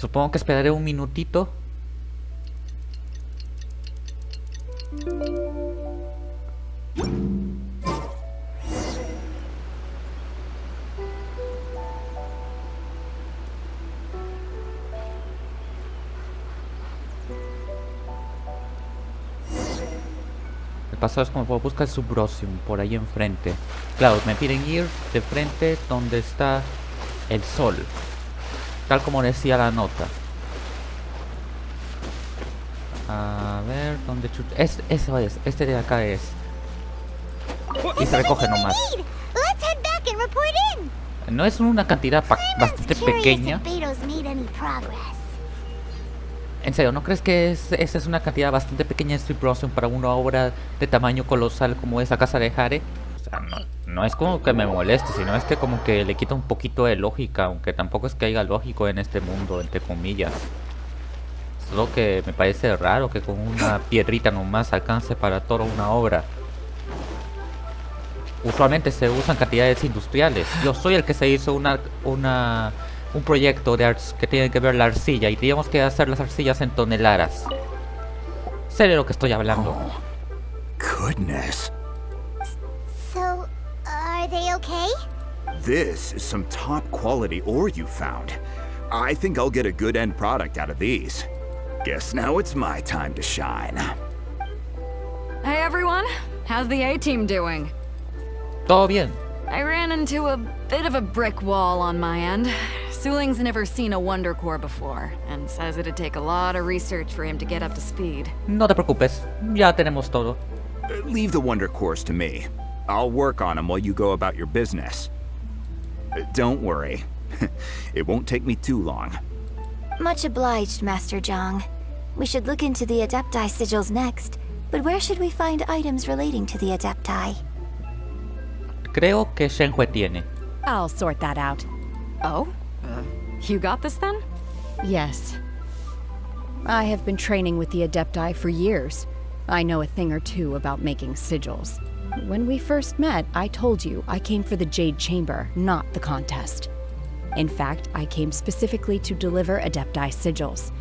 Supongo que esperaré un minutito. El pasado es como busca el subrosium por ahí enfrente. Claro, me piden ir de frente donde está el sol, tal como decía la nota. A ver, ¿dónde eso es, este de acá es. Y se recoge nomás. No es una cantidad bastante pequeña. En serio, ¿no crees que esa es una cantidad bastante pequeña de subrosium para una obra de tamaño colosal como esa casa de Hare? O sea, no es como que me moleste, sino es que como que le quita un poquito de lógica, aunque tampoco es que haya lógico en este mundo, entre comillas. Solo que me parece raro que con una piedrita nomás alcance para toda una obra. Usualmente se usan cantidades industriales. Yo soy el que se hizo un proyecto de que tiene que ver la arcilla y teníamos que hacer las arcillas en toneladas. Sé de lo que estoy hablando. Oh, goodness. So, are they okay? This is some top quality ore you found. I think I'll get a good end product out of these. Guess now it's my time to shine. Hey everyone, how's the A-team doing? Todo bien. I ran into a bit of a brick wall on my end. Suling's never seen a Wonder Core before, and says it'd take a lot of research for him to get up to speed. No te preocupes, ya tenemos todo. Leave the Wonder Cores to me. I'll work on them while you go about your business. Don't worry. It won't take me too long. Much obliged, Master Zhang. We should look into the Adepti sigils next, but where should we find items relating to the Adepti? Creo que Shenhe tiene. I'll sort that out. Oh? You got this then? Yes. I have been training with the Adepti for years. I know a thing or two about making sigils. When we first met, I told you I came for the Jade Chamber, not the contest. In fact, I came specifically to deliver Adepti sigils.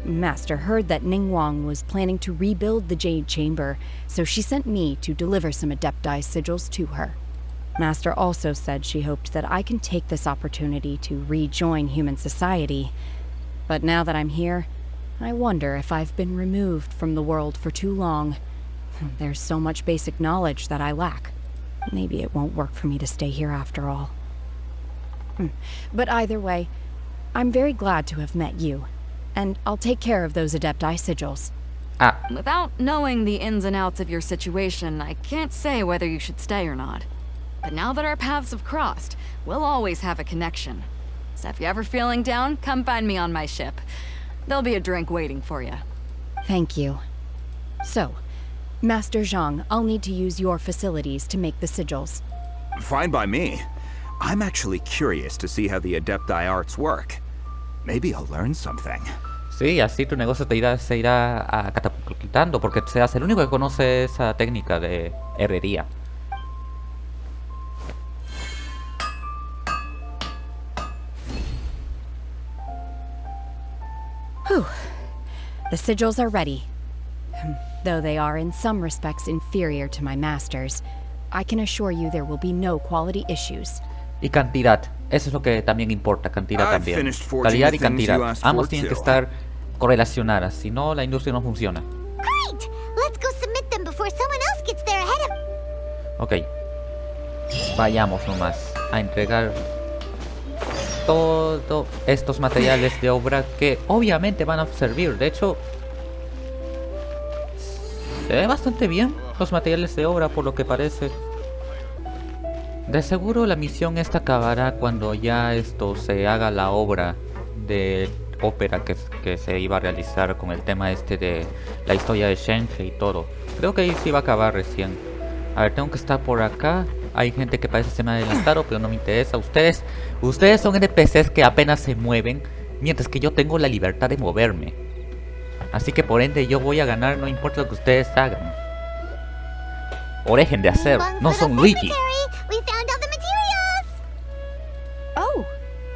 Master heard that Ningguang was planning to rebuild the Jade Chamber, so she sent me to deliver some Adepti sigils to her. Master also said she hoped that I can take this opportunity to rejoin human society. But now that I'm here, I wonder if I've been removed from the world for too long. There's so much basic knowledge that I lack. Maybe it won't work for me to stay here after all. But either way, I'm very glad to have met you, and I'll take care of those Adepti sigils. Without knowing the ins and outs of your situation, I can't say whether you should stay or not. But now that our paths have crossed, we'll always have a connection. So if you're ever feeling down, come find me on my ship. There'll be a drink waiting for you. Thank you. So, Master Zhang, I'll need to use your facilities to make the sigils. Fine by me. I'm actually curious to see how the Adepti arts work. Maybe I'll learn something. Sí, así tu negocio se irá catapultando porque seas el único que conoce esa técnica de herrería. Whew. The sigils are ready. Though they are in some respects inferior to my master's, I can assure you there will be no quality issues. Y cantidad, eso es lo que también importa, cantidad también. Calidad y cantidad, ambos tienen que estar correlacionadas, si no la industria no funciona. Great! Let's go submit them before someone else gets there ahead of... Ok, vayamos nomás a entregar todos estos materiales de obra que obviamente van a servir. De hecho, se ve bastante bien los materiales de obra por lo que parece. De seguro la misión esta acabará cuando ya se haga la obra de ópera que se iba a realizar con el tema de la historia de Shenhe y todo. Creo que ahí sí va a acabar recién. A ver, tengo que estar por acá. Hay gente que parece se me ha adelantado, pero no me interesa. Ustedes son NPCs que apenas se mueven, mientras que yo tengo la libertad de moverme. Así que por ende yo voy a ganar, no importa lo que ustedes hagan. O dejen de hacer, no son Luigi. We found all the materials! Oh,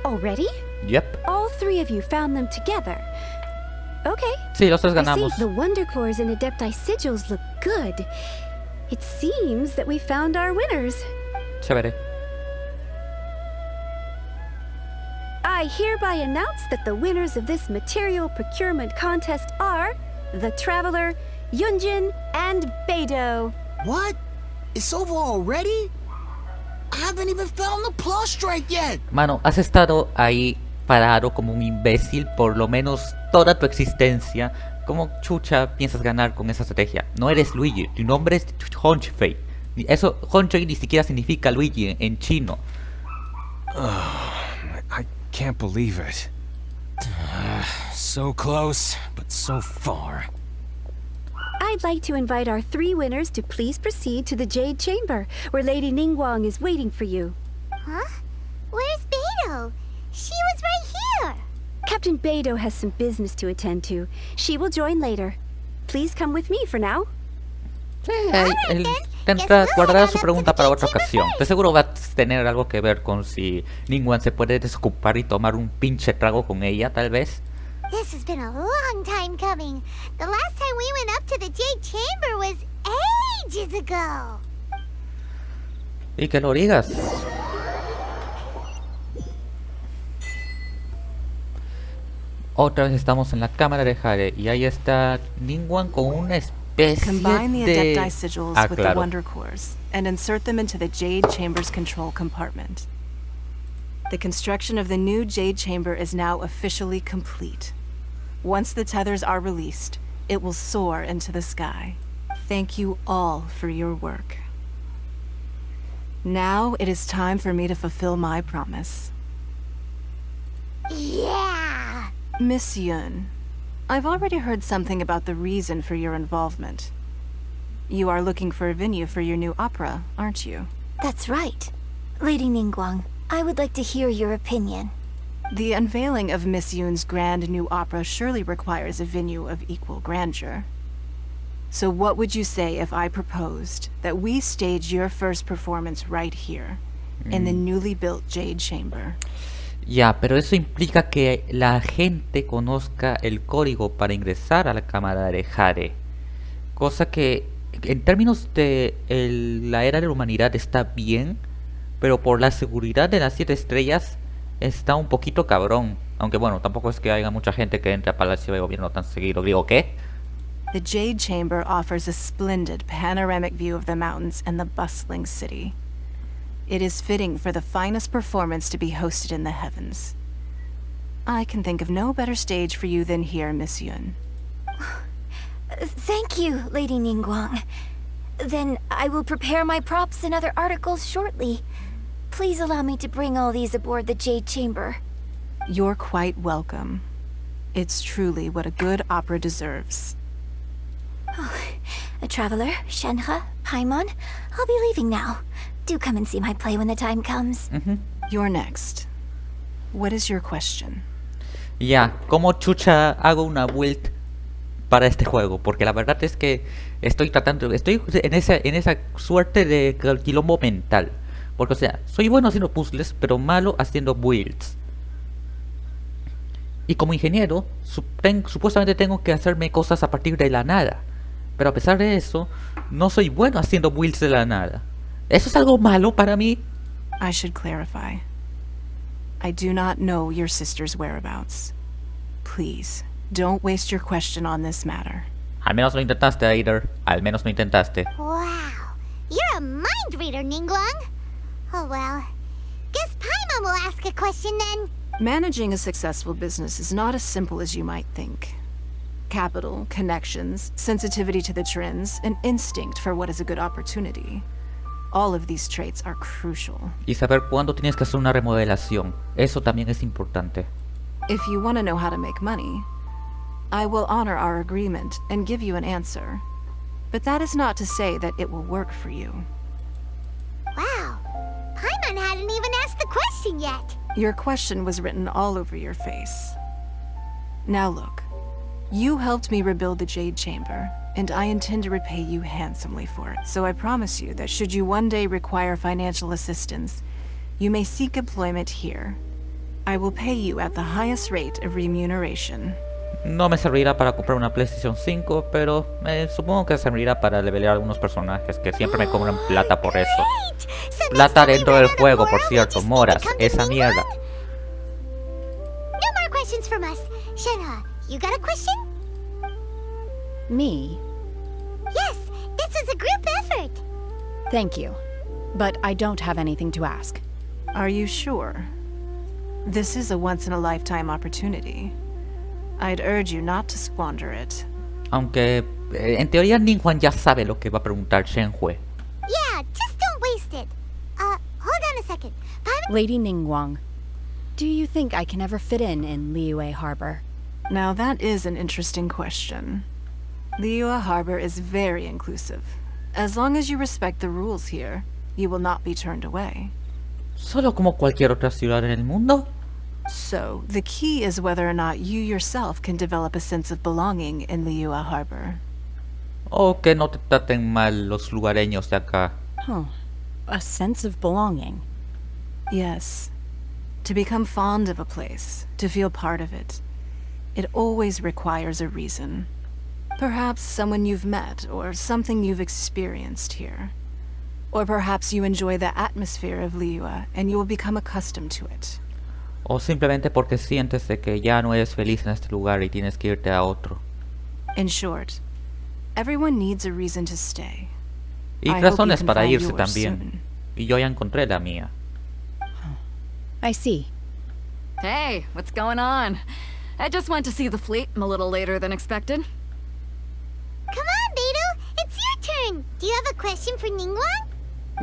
already? Yep. All three of you found them together. Okay. Sí, los tres I ganamos. see the wonder cores and adepti sigils look good. It seems that we found our winners. Chévere. I hereby announce that the winners of this material procurement contest are the Traveler, Yunjin, and Beidou. What? It's over already? I haven't even found the plus strike yet. Mano, has estado ahí parado como un imbécil por lo menos toda tu existencia. ¿Cómo chucha piensas ganar con esa estrategia? No eres Luigi, tu nombre es Honchfei. Eso, Honchfei ni siquiera significa Luigi en chino. I can't believe it. So close, but so far. I'd like to invite our three winners to please proceed to the Jade Chamber, where Lady Ningguang is waiting for you. Huh? Where's Beidou? She was right here. Captain Beidou has some business to attend to. She will join later. Please come with me for now. Sí, él guardará su pregunta para otra ocasión. De seguro va a tener algo que ver con si Ningguang se puede desocupar y tomar un pinche trago con ella, tal vez. This has been a long time coming. The last time we went up to the Jade Chamber was ages ago. Y que lo digas. Otra vez estamos en la cámara de Hare y ahí está Ningguang con una especie Combine the de... adepti sigils with the claro. wonder cores and insert them into the Jade Chamber's control compartment. The construction of the new Jade Chamber is now officially complete. Once the tethers are released, it will soar into the sky. Thank you all for your work. Now it is time for me to fulfill my promise. Yeah! Miss Yun, I've already heard something about the reason for your involvement. You are looking for a venue for your new opera, aren't you? That's right. Lady Ningguang, I would like to hear your opinion. The unveiling of Miss Yun's grand new opera surely requires a venue of equal grandeur. So what would you say if I proposed that we stage your first performance right here, in the newly built Jade Chamber? Ya, pero eso implica que la gente conozca el código para ingresar a la cámara de Hare. Cosa que, en términos de la era de la humanidad, está bien, pero por la seguridad de las 7 estrellas, está un poquito cabrón. Aunque bueno, tampoco es que haya mucha gente que entre a Palacio de Gobierno tan seguido. Digo, ¿qué? The Jade Chamber offers a splendid panoramic view of the mountains and the bustling city. It is fitting for the finest performance to be hosted in the heavens. I can think of no better stage for you than here, Miss Yun. Thank you, Lady Ningguang. Then I will prepare my props and other articles shortly. Please allow me to bring all these aboard the Jade Chamber. You're quite welcome. It's truly what a good opera deserves. A traveler, Shenhe, Paimon, I'll be leaving now. Do come and see my play when the time comes. You're next. What is your question? Ya, ¿cómo chucha hago una build para este juego? Porque la verdad es que estoy en esa suerte de quilombo mental. Porque, o sea, soy bueno haciendo puzzles, pero malo haciendo builds. Y como ingeniero, supuestamente tengo que hacerme cosas a partir de la nada. Pero a pesar de eso, no soy bueno haciendo builds de la nada. ¿Eso es algo malo para mí? I should clarify. I do not know your sister's whereabouts. Please, don't waste your question on this matter. Al menos lo intentaste, Aider. Al menos lo intentaste. Wow, you're a mind reader, Ningguang. Oh well, guess Paimon will ask a question then. Managing a successful business is not as simple as you might think. Capital, connections, sensitivity to the trends, and instinct for what is a good opportunity. All of these traits are crucial. Y saber cuándo tienes que hacer una remodelación. Eso también es importante. If you want to know how to make money, I will honor our agreement and give you an answer. But that is not to say that it will work for you. Wow, Paimon hadn't even asked the question yet. Your question was written all over your face. Now look, you helped me rebuild the Jade Chamber, and I intend to repay you handsomely for it. So I promise you that should you one day require financial assistance, you may seek employment here. I will pay you at the highest rate of remuneration. No me servirá para comprar una PlayStation 5, pero supongo que servirá para levelear algunos personajes que siempre me cobran plata por eso. Plata dentro del juego, por cierto, moras, esa mierda. No more questions from us. Shenhe, you got a question? Me? Yes, this was a group effort. Thank you. But I don't have anything to ask. Are you sure? This is a once-in-a-lifetime opportunity. I'd urge you not to squander it. Aunque en teoría Ningguang ya sabe lo que va a preguntar Shenhe. Yeah, just don't waste it. Hold on a second. Lady Ningguang, do you think I can ever fit in Liyue Harbor? Now that is an interesting question. Liyue Harbor is very inclusive. As long as you respect the rules here, you will not be turned away. Solo como cualquier otra ciudad en el mundo. So, the key is whether or not you yourself can develop a sense of belonging in Liyue Harbor. O que no te traten mal los lugareños de acá. Huh. A sense of belonging. Yes. To become fond of a place, to feel part of it, it always requires a reason. Perhaps someone you've met, or something you've experienced here. Or perhaps you enjoy the atmosphere of Liyue, and you will become accustomed to it. O simplemente porque sientes de que ya no eres feliz en este lugar y tienes que irte a otro. In short, everyone needs a reason to stay. Y I hope razones you can para find irse yours también. soon. Y yo ya encontré la mía. I see. Hey, what's going on? I just went to see the fleet a little later than expected. Come on, Beidou. It's your turn. Do you have a question for Ningguang?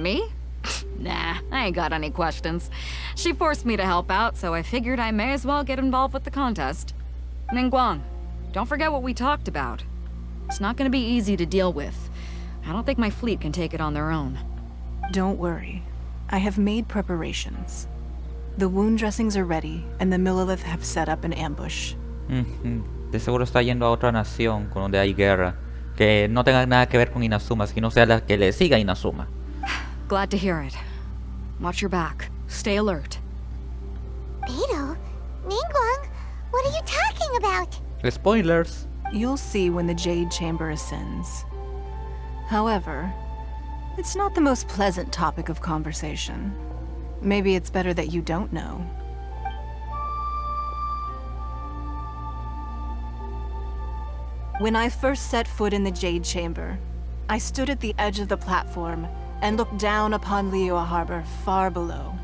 Me? Nah, I ain't got any questions. She forced me to help out, so I figured I may as well get involved with the contest. Ningguang, don't forget what we talked about. It's not gonna be easy to deal with. I don't think my fleet can take it on their own. Don't worry. I have made preparations. The wound dressings are ready, and the Millilith have set up an ambush. De seguro está yendo a otra nación con donde hay guerra. Que no tenga nada que ver con Inazuma, sino sea la que le siga a Inazuma. Glad to hear it. Watch your back. Stay alert. Beidou? Ningguang? What are you talking about? Spoilers. You'll see when the Jade Chamber ascends. However, it's not the most pleasant topic of conversation. Maybe it's better that you don't know. When I first set foot in the Jade Chamber, I stood at the edge of the platform and looked down upon Liyue Harbor far below.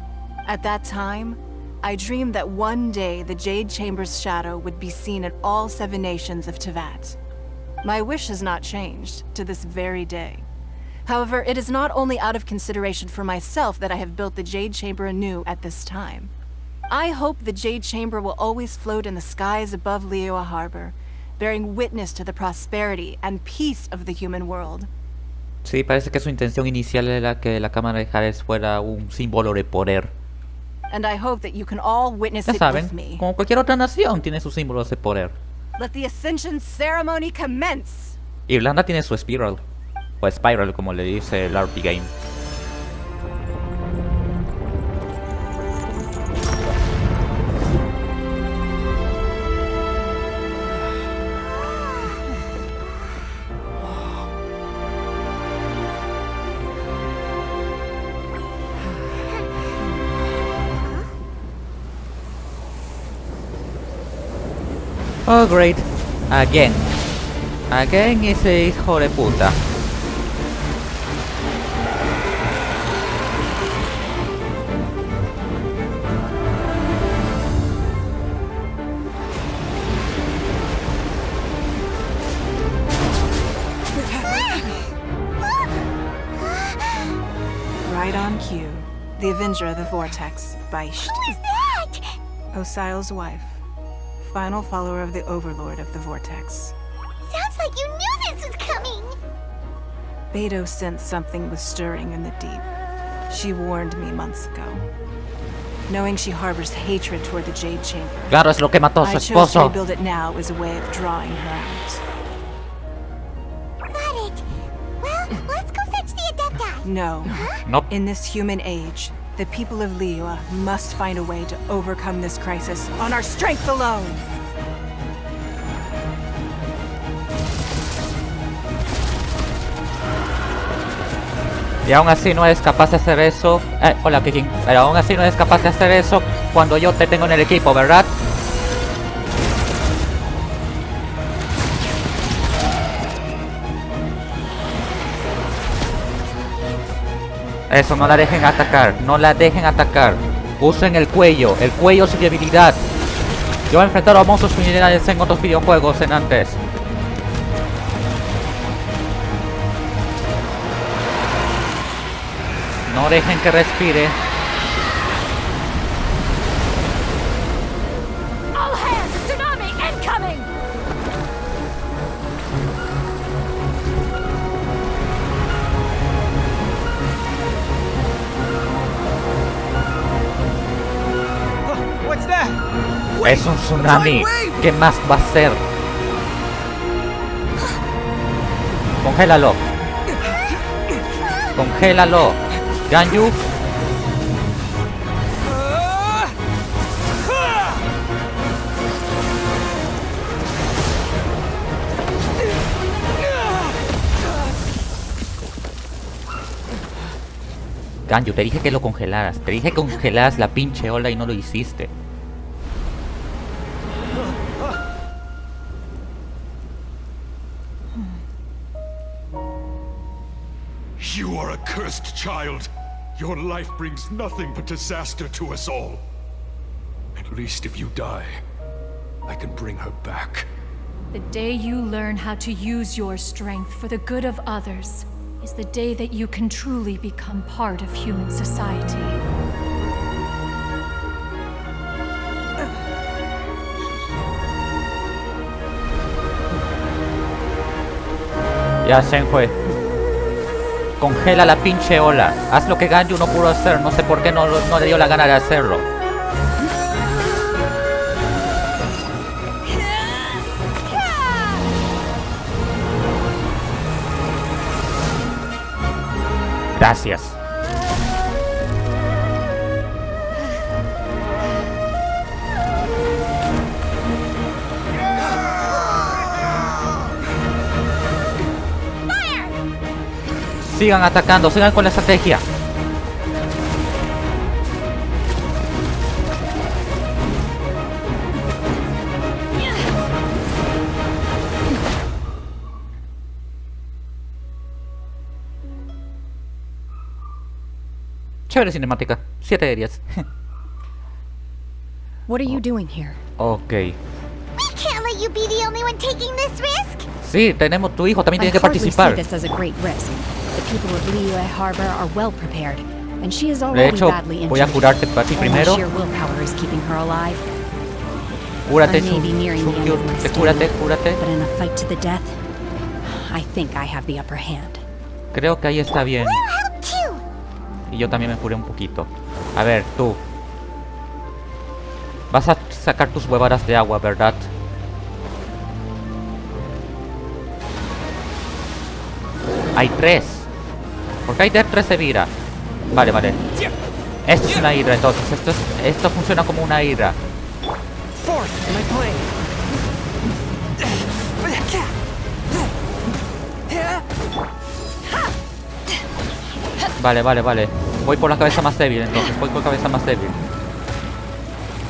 At that time, I dreamed that one day the Jade Chamber's shadow would be seen in all 7 nations of Teyvat. My wish has not changed to this very day. However, it is not only out of consideration for myself that I have built the Jade Chamber anew at this time. I hope the Jade Chamber will always float in the skies above Liyue Harbor, bearing witness to the prosperity and peace of the human world. Sí, parece que su intención inicial era que la cámara de Hades fuera un símbolo de poder. And I hope that you can all witness Ya it saben, with me. como cualquier otra nación tiene sus símbolos de poder. Let the ascension ceremony commence! Irlanda tiene su Spiral. O Spiral, como le dice el RP Game. Oh great, again. Again ese hijo de puta. Right on cue. The Avenger of the Vortex, Beisht. Who is that? Osial's wife. Final follower of the Overlord of the Vortex. Sounds like you knew this was coming. Beidou sensed something was stirring in the deep. She warned me months ago. Knowing she harbors hatred toward the Jade Chamber, Claro, es lo que mató a su I chose to esposo. rebuild it now as a way of drawing her out. Got it. Well, let's go fetch the Adepti. No. Nope. In this human age, The people of Liyue must find a way to overcome this crisis on our strength alone. Y aún así no es capaz de hacer eso. Hola, Kikin. Pero aún así no es capaz de hacer eso cuando yo te tengo en el equipo, ¿verdad? Eso, no la dejen atacar. No la dejen atacar. Usen el cuello. El cuello es su debilidad. Yo he enfrentado a monstruos similares en otros videojuegos en antes. No dejen que respire. All hands, tsunami incoming! What's that? Es un tsunami. ¿Qué más va a ser? Congélalo. Congélalo. Ganyu. Ganyu, te dije que lo congelaras. Te dije que congelaras la pinche ola y no lo hiciste. You are a cursed child. Your life brings nothing but disaster to us all. At least if you die, I can bring her back. The day you learn how to use your strength for the good of others is the day that you can truly become part of human society. Ya, Shenhe. Congela la pinche ola. Haz lo que Ganyu no pudo hacer. No sé por qué no le dio la gana de hacerlo. Gracias. Sigan atacando, sigan con la estrategia. Chévere cinemática, 7 de 10. What are you doing here? Ok. We can't let you be the only one taking this risk. Sí, tenemos tu hijo, también tiene que I hardly participar. see this as a great risk. The people of Liyue Harbor are well prepared, and she is De already hecho, badly voy a injured. curarte para ti Only primero. sheer willpower is keeping her alive. Cúrate, I may be nearing the end of my cúrate, stay, cúrate. but in a fight to the death, I think I have the upper hand. Creo que ahí está bien. We'll help too. Y yo también me curé un poquito. A ver, tú. Vas a sacar tus huevadas de agua, ¿verdad? Hay 3. ¿Por qué hay 3 de vida? Vale, vale. Esto es una hidra, entonces. Esto funciona como una hidra. Vale, vale, vale. Voy por la cabeza más débil, entonces. Voy por la cabeza más débil.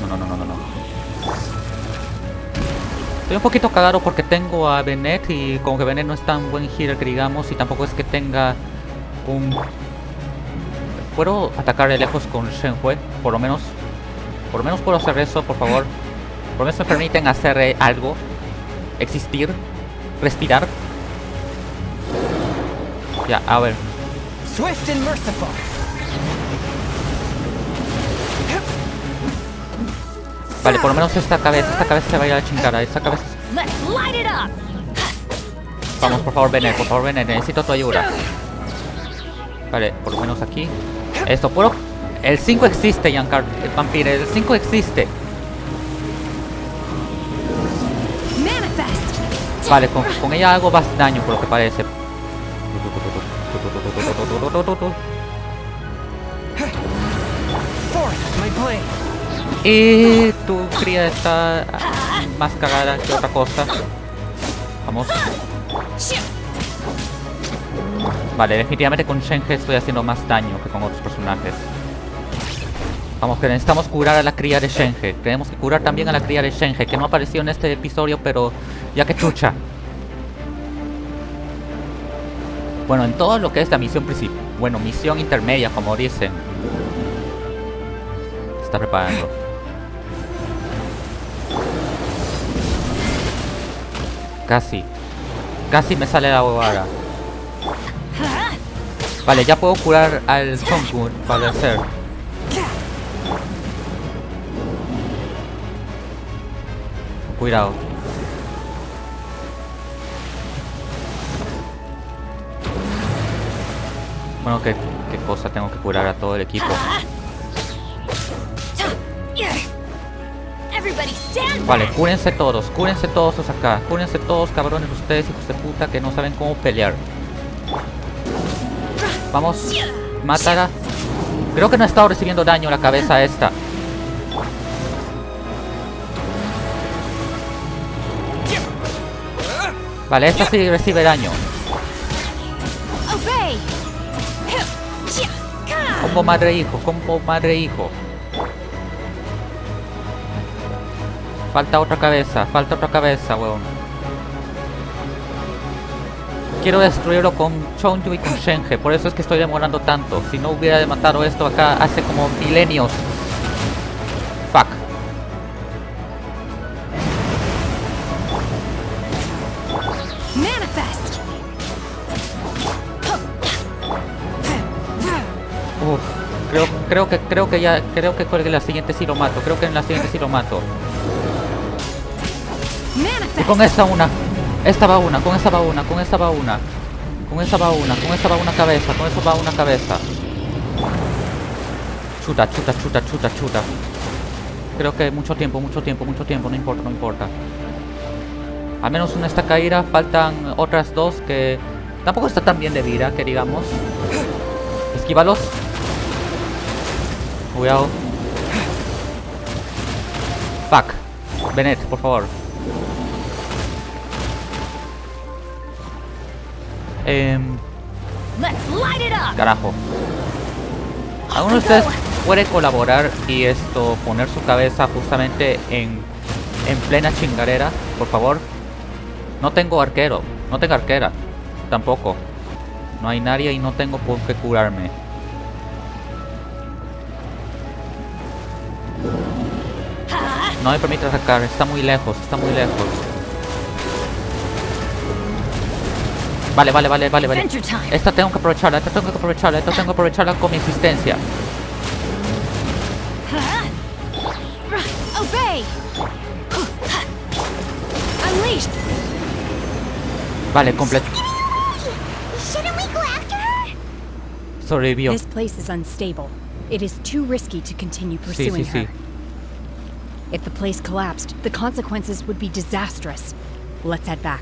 No. Estoy un poquito cagado porque tengo a Bennett y como que Bennett no es tan buen healer que digamos y tampoco es que tenga un... ¿Puedo atacar de lejos con Shenhe? Por lo menos puedo hacer eso, por favor. Por lo menos me permiten hacer algo. Existir. Respirar. Ya, a ver. Swift and merciful. Vale, por lo menos esta cabeza se va a ir a la chingada. Esta cabeza... Let's light it up. Vamos, por favor, Bennett, necesito tu ayuda. Vale, por lo menos aquí. Esto, ¿puedo? El 5 existe, Yankar, el vampiro, el 5 existe. Vale, con ella hago más daño por lo que parece. Y tu cría está más cagada que otra cosa. Vamos. Vale, definitivamente con Shenhe estoy haciendo más daño que con otros personajes. Vamos, que necesitamos curar a la cría de Shenhe. Tenemos que curar también a la cría de Shenhe, que no apareció en este episodio, pero ya que chucha. Bueno, en todo lo que es la misión principal. Bueno, misión intermedia, como dicen. Se está preparando. Casi me sale la bobada. Vale, ya puedo curar al Songun, para hacer. Cuidado. Bueno, ¿qué cosa? Tengo que curar a todo el equipo. Vale, cúrense todos los acá. Cúrense todos, cabrones, ustedes hijos de puta que no saben cómo pelear. Vamos, mátala. Creo que no ha estado recibiendo daño la cabeza esta. Vale, esta sí recibe daño. Combo madre hijo. Falta otra cabeza, weón. Quiero destruirlo con Chonju y con Shenhe, por eso es que estoy demorando tanto. Si no hubiera matado esto acá hace como milenios. Fuck. Creo que en la siguiente sí lo mato. Y con esta una. Con esa va una cabeza. Chuta. Creo que mucho tiempo, no importa. Al menos una está caída, faltan otras dos que tampoco está tan bien de vida, que digamos. Esquívalos. Cuidado. Fuck. Bennett, por favor. Carajo. ¿Alguno de ustedes puede colaborar y poner su cabeza justamente en plena chingadera, por favor? No tengo arquera. Tampoco. No hay nadie y no tengo por qué curarme. No me permite atacar, está muy lejos. Vale. Esta tengo que aprovecharla con mi existencia. Vale, completo. Sobrevivió. This place is unstable. It is too risky to continue pursuing her. If the place collapsed, the consequences would be disastrous. Let's head back.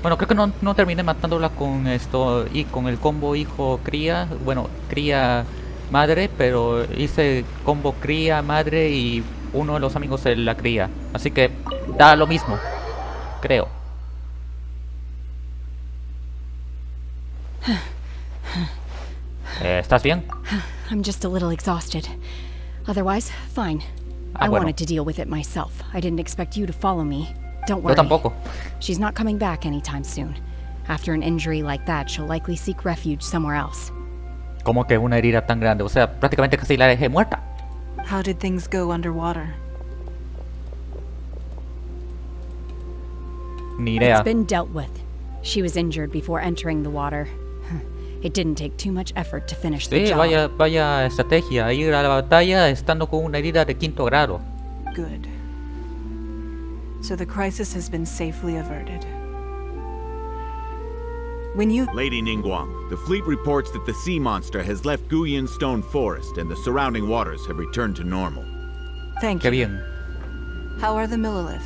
Bueno, creo que no terminé matándola con esto y con el combo hijo-cría. Bueno, cría-madre, pero hice combo cría-madre y uno de los amigos de la cría. Así que da lo mismo, creo. ¿Estás bien? I'm just a little exhausted. Otherwise, fine. I wanted to deal with it myself. I didn't expect you to follow me. Don't worry. Yo tampoco. She's not coming back anytime soon. After an injury like that, she'll likely seek refuge somewhere else. ¿Cómo que una herida tan grande? O sea, prácticamente casi la dejé muerta. How did things go underwater? Ni idea. It's been dealt with. She was injured before entering the water. It didn't take too much effort to finish the job. Vaya estrategia, ir a la batalla estando con una herida de 5º grado. Good. So the crisis has been safely averted. When you... Lady Ningguang, the fleet reports that the sea monster has left Guyan Stone Forest and the surrounding waters have returned to normal. Thank you. Qué bien. How are the Millilith?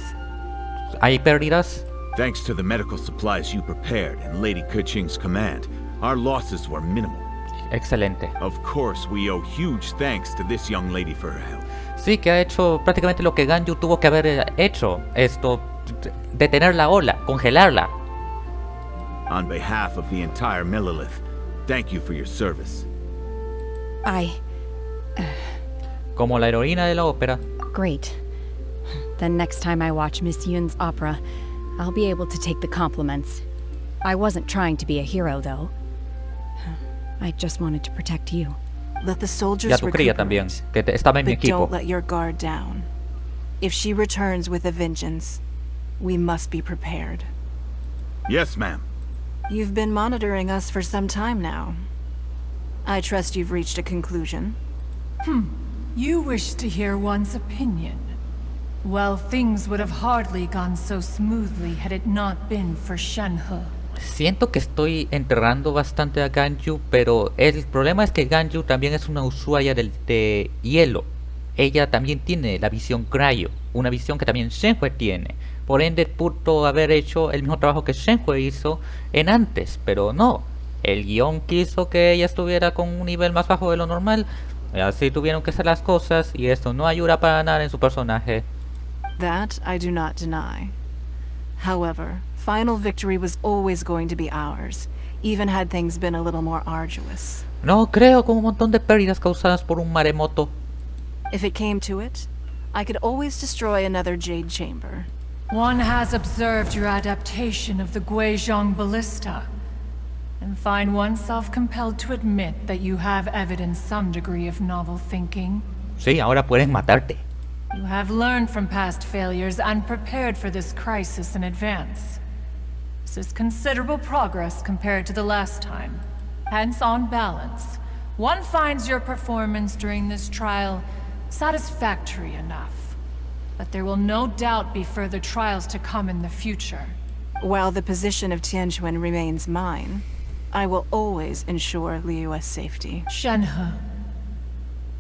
¿Hay pérdidas? Thanks to the medical supplies you prepared and Lady Keqing's command, our losses were minimal. Excelente. Of course, we owe huge thanks to this young lady for her help. Sí, que ha hecho prácticamente lo que Ganyu tuvo que haber hecho. Detener la ola, congelarla. On behalf of the entire Millelith, thank you for your service. Como la heroína de la ópera. Great. Then next time I watch Miss Yun's opera, I'll be able to take the compliments. I wasn't trying to be a hero, though. I just wanted to protect you. Let the soldiers Y a tu cría también, que estaba en mi but equipo. don't let your guard down. If she returns with a vengeance, we must be prepared. Yes, ma'am. You've been monitoring us for some time now. I trust you've reached a conclusion. You wish to hear one's opinion. Well, things would have hardly gone so smoothly had it not been for Shenhe. Siento que estoy enterrando bastante a Ganyu, pero el problema es que Ganyu también es una usuaria de hielo. Ella también tiene la visión cryo, una visión que también Shenhe tiene. Por ende, pudo haber hecho el mismo trabajo que Shenhe hizo en antes, pero no. El guión quiso que ella estuviera con un nivel más bajo de lo normal. Así tuvieron que hacer las cosas, y esto no ayuda para nada en su personaje. That I do not deny. However, final victory was always going to be ours, even had things been a little more arduous. No creo, con un montón de pérdidas causadas por un maremoto. If it came to it, I could always destroy another Jade Chamber. One has observed your adaptation of the Guizhong ballista, and find oneself compelled to admit that you have evidenced some degree of novel thinking. Sí, ahora pueden matarte. You have learned from past failures and prepared for this crisis in advance. This is considerable progress compared to the last time. Hence, on balance, one finds your performance during this trial satisfactory enough. But there will no doubt be further trials to come in the future. While the position of Tianquan remains mine, I will always ensure Liyue's safety. Shenhe,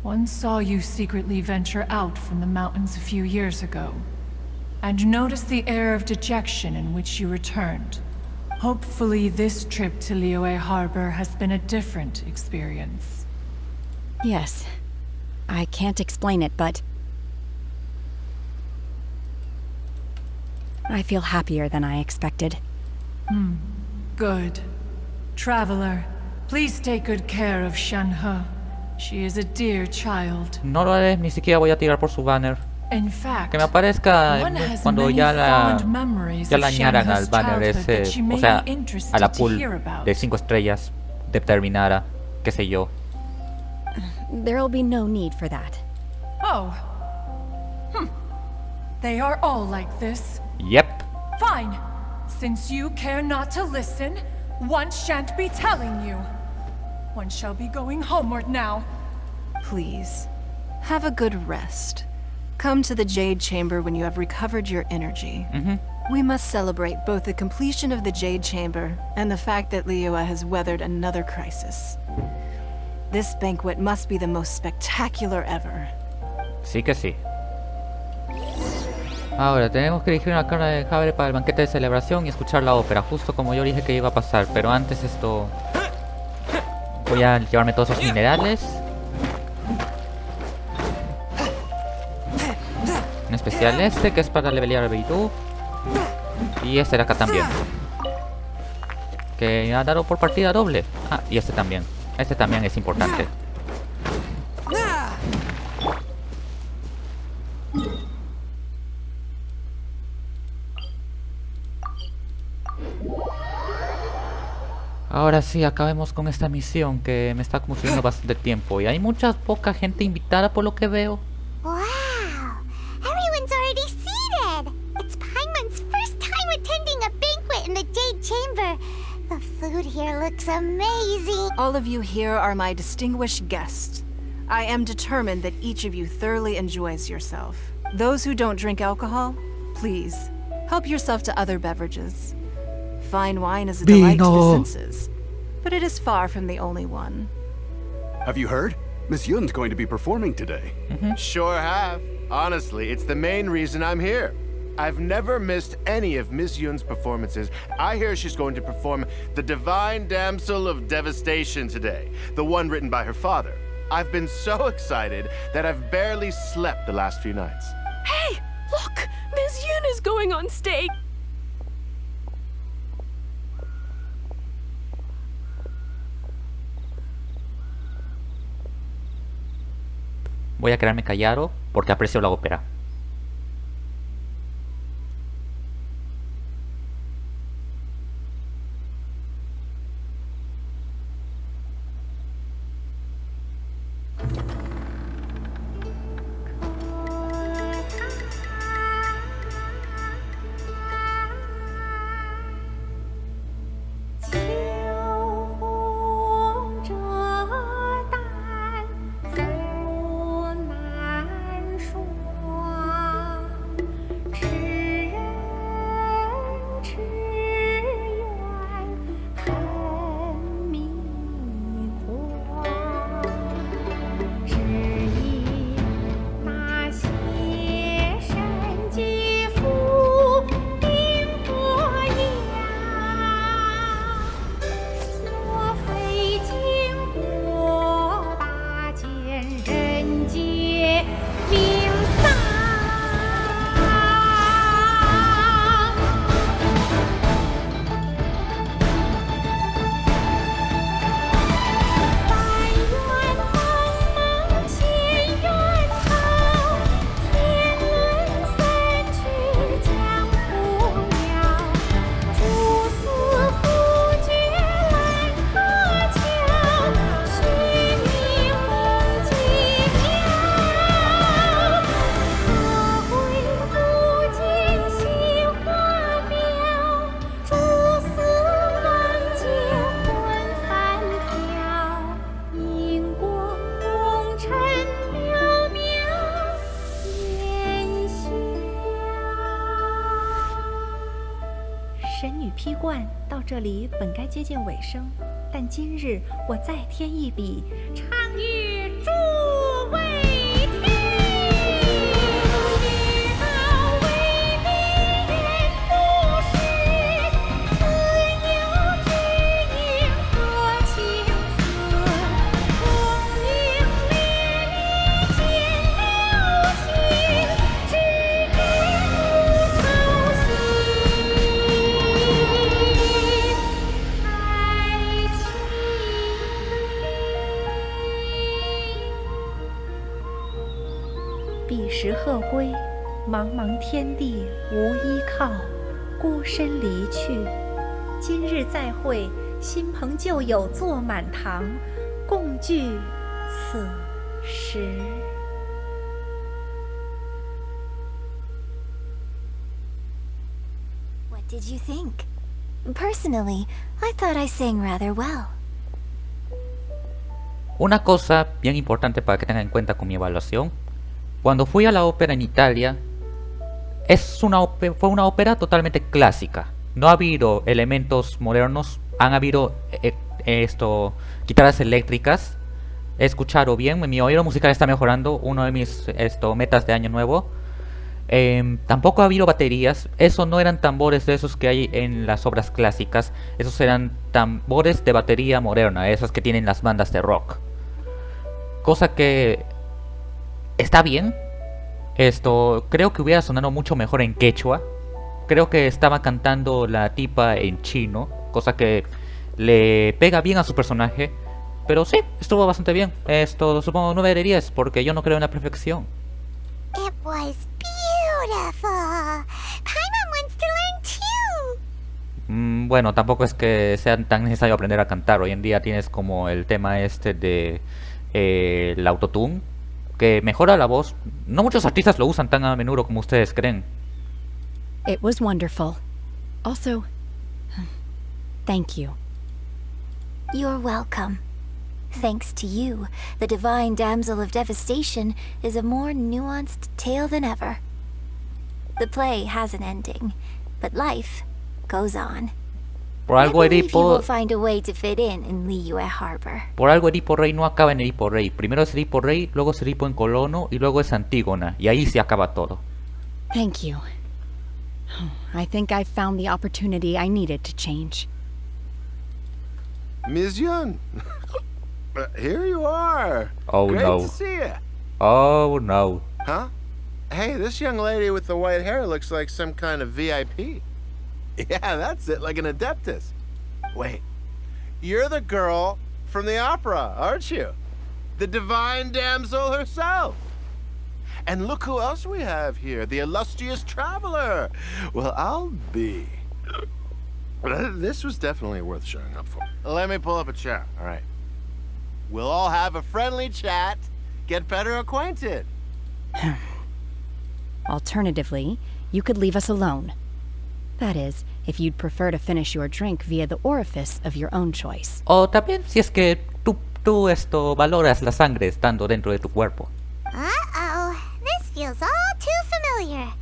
one saw you secretly venture out from the mountains a few years ago, and noticed the air of dejection in which you returned. Hopefully this trip to Liyue Harbor has been a different experience. Yes. I can't explain it, but I feel happier than I expected. Good. Traveler, please take good care of Shenhe. She is a dear child. No lo haré, ni siquiera voy a tirar por su banner. In fact, Que me aparezca one has cuando many ya fond memories la of añadan al Shenhe's banner childhood ese, that she o may sea, be interested a la to pool hear about. de 5 estrellas determinada, qué sé yo. There'll be no need for that. Oh. They are all like this. Yep. Fine. Since you care not to listen, one shan't be telling you. One shall be going homeward now. Please, have a good rest. Come to the Jade Chamber when you have recovered your energy. We must celebrate both the completion of the Jade Chamber and the fact that Liyue has weathered another crisis. This banquet must be the most spectacular ever. Sí que sí. Ahora, tenemos que elegir una carne de cabre para el banquete de celebración y escuchar la ópera, justo como yo dije que iba a pasar. Pero antes esto... Voy a llevarme todos esos minerales. En especial este, que es para levelear al Beidou. Y este de acá también. Que ha dado por partida doble. Ah, y este también. Este también es importante. Ahora sí, acabemos con esta misión que me está consumiendo bastante tiempo. Y hay poca gente invitada por lo que veo. Wow! Everyone's already seated! It's Paimon's first time attending a banquet in the Jade Chamber. The food here looks amazing. All of you here are my distinguished guests. I am determined that each of you thoroughly enjoys yourself. Those who don't drink alcohol, please, help yourself to other beverages. Fine wine is a delight to the senses, but it is far from the only one. Have you heard? Miss Yun's going to be performing today. Sure have. Honestly, it's the main reason I'm here. I've never missed any of Miss Yun's performances. I hear she's going to perform The Divine Damsel of Devastation today, the one written by her father. I've been so excited that I've barely slept the last few nights. Hey, look! Miss Yun is going on stage! Voy a quedarme callado porque aprecio la ópera.批冠到这里本该接近尾声，但今日我再添一笔，唱与诸位听。世道为利言不实，自有知音何情思？功名烈烈见了心，只知不操心。彼时鹤归，茫茫天地无依靠，孤身离去。今日再会，新朋旧友坐满堂，共聚此时。What did you think? Personally, I thought I sang rather well. Una cosa bien importante para que tengan en cuenta con mi evaluación: cuando fui a la ópera en Italia, fue una ópera totalmente clásica. No ha habido elementos modernos, han habido guitarras eléctricas. He escuchado bien, mi oído musical está mejorando, uno de mis metas de año nuevo. Tampoco ha habido baterías, esos no eran tambores de esos que hay en las obras clásicas, esos eran tambores de batería moderna, esos que tienen las bandas de rock. Cosa que está bien. Creo que hubiera sonado mucho mejor en quechua. Creo que estaba cantando la tipa en chino, cosa que le pega bien a su personaje. Pero sí, estuvo bastante bien. Supongo 9 de 10, porque yo no creo en la perfección. It was beautiful. Paimon wants to learn too. Bueno, tampoco es que sea tan necesario aprender a cantar. Hoy en día tienes como el tema de el autotune, que mejora la voz. No muchos artistas lo usan tan a menudo como ustedes creen. It was wonderful. Also, thank you. You're welcome. Thanks to you, the Divine Damsel of Devastation is a more nuanced tale than ever. The play has an ending, but life goes on. Por algo Edipo Rey no acaba en Edipo Rey. Primero es Edipo Rey, luego es Edipo en Colono y luego es Antígona. Y ahí se acaba todo. Thank you. I think I've found the opportunity I needed to change. Mission, here you are. Oh Great no. to see you. Oh no. Huh? Hey, this young lady with the white hair looks like some kind of VIP. Yeah, that's it, like an adeptus. Wait, you're the girl from the opera, aren't you? The divine damsel herself. And look who else we have here, the illustrious traveler. Well, I'll be. This was definitely worth showing up for. Let me pull up a chair, all right? We'll all have a friendly chat, get better acquainted. Alternatively, you could leave us alone. That is, if you'd prefer to finish your drink via the orifice of your own choice. O también si es que tú valoras la sangre estando dentro de tu cuerpo. Uh-oh, this feels all too familiar.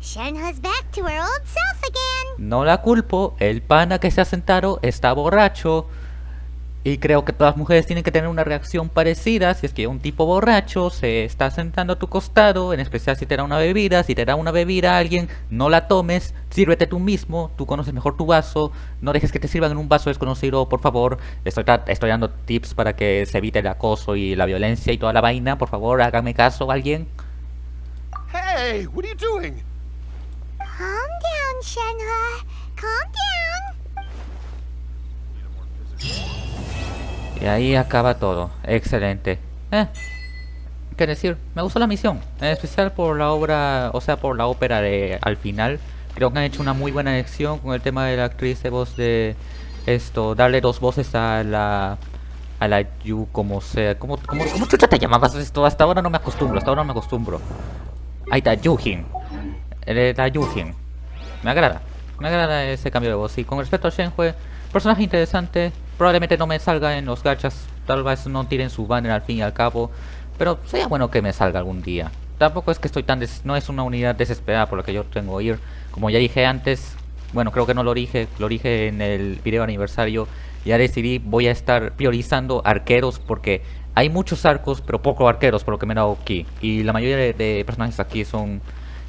Shenhe's back to her old self again. No la culpo, el pana que se ha sentado está borracho. Y creo que todas las mujeres tienen que tener una reacción parecida. Si es que un tipo borracho se está sentando a tu costado, en especial si te da una bebida. Si te da una bebida a alguien, no la tomes, sírvete tú mismo. Tú conoces mejor tu vaso. No dejes que te sirvan en un vaso desconocido, por favor. Estoy dando tips para que se evite el acoso y la violencia y toda la vaina. Por favor, háganme caso, alguien. Hey, what are you doing? Calm down, Shenhe. Calm down. Y ahí acaba todo. Excelente. ¿Qué decir? Me gustó la misión. En especial por la obra, o sea, por la ópera de al final. Creo que han hecho una muy buena elección con el tema de la actriz de voz de esto. Darle dos voces a la Yu, como sea. ¿Cómo chucha te llamabas esto? Hasta ahora no me acostumbro. Ahí está, Yuhin. La Yuhin. Me agrada ese cambio de voz. Y con respecto a Shenhe, personaje interesante. Probablemente no me salga en los gachas, tal vez no tiren su banner al fin y al cabo, pero sería bueno que me salga algún día. Tampoco es que estoy no es una unidad desesperada por la que yo tengo que ir. Como ya dije antes, bueno, creo que no lo dije en el video aniversario, ya decidí, voy a estar priorizando arqueros porque hay muchos arcos, pero pocos arqueros por lo que me he dado aquí. Y la mayoría de personajes aquí son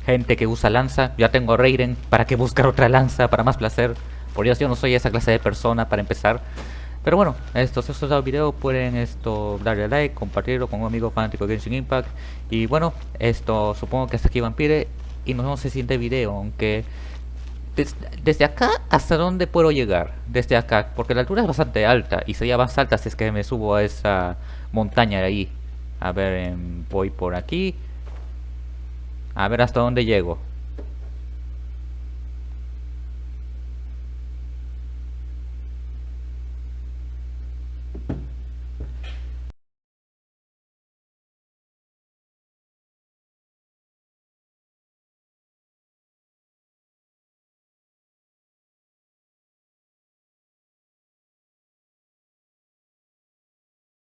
gente que usa lanza. Ya tengo a Raiden, ¿para qué buscar otra lanza? Para más placer. Por Dios, yo no soy esa clase de persona para empezar. Pero bueno, si os ha gustado el video, pueden darle like, compartirlo con un amigo fanático de Genshin Impact. Y bueno, supongo que hasta aquí Vampire. Y nos vemos en el siguiente video, aunque desde acá, ¿hasta dónde puedo llegar? Desde acá, porque la altura es bastante alta. Y sería más alta si es que me subo a esa montaña de ahí. A ver, voy por aquí. A ver hasta dónde llego.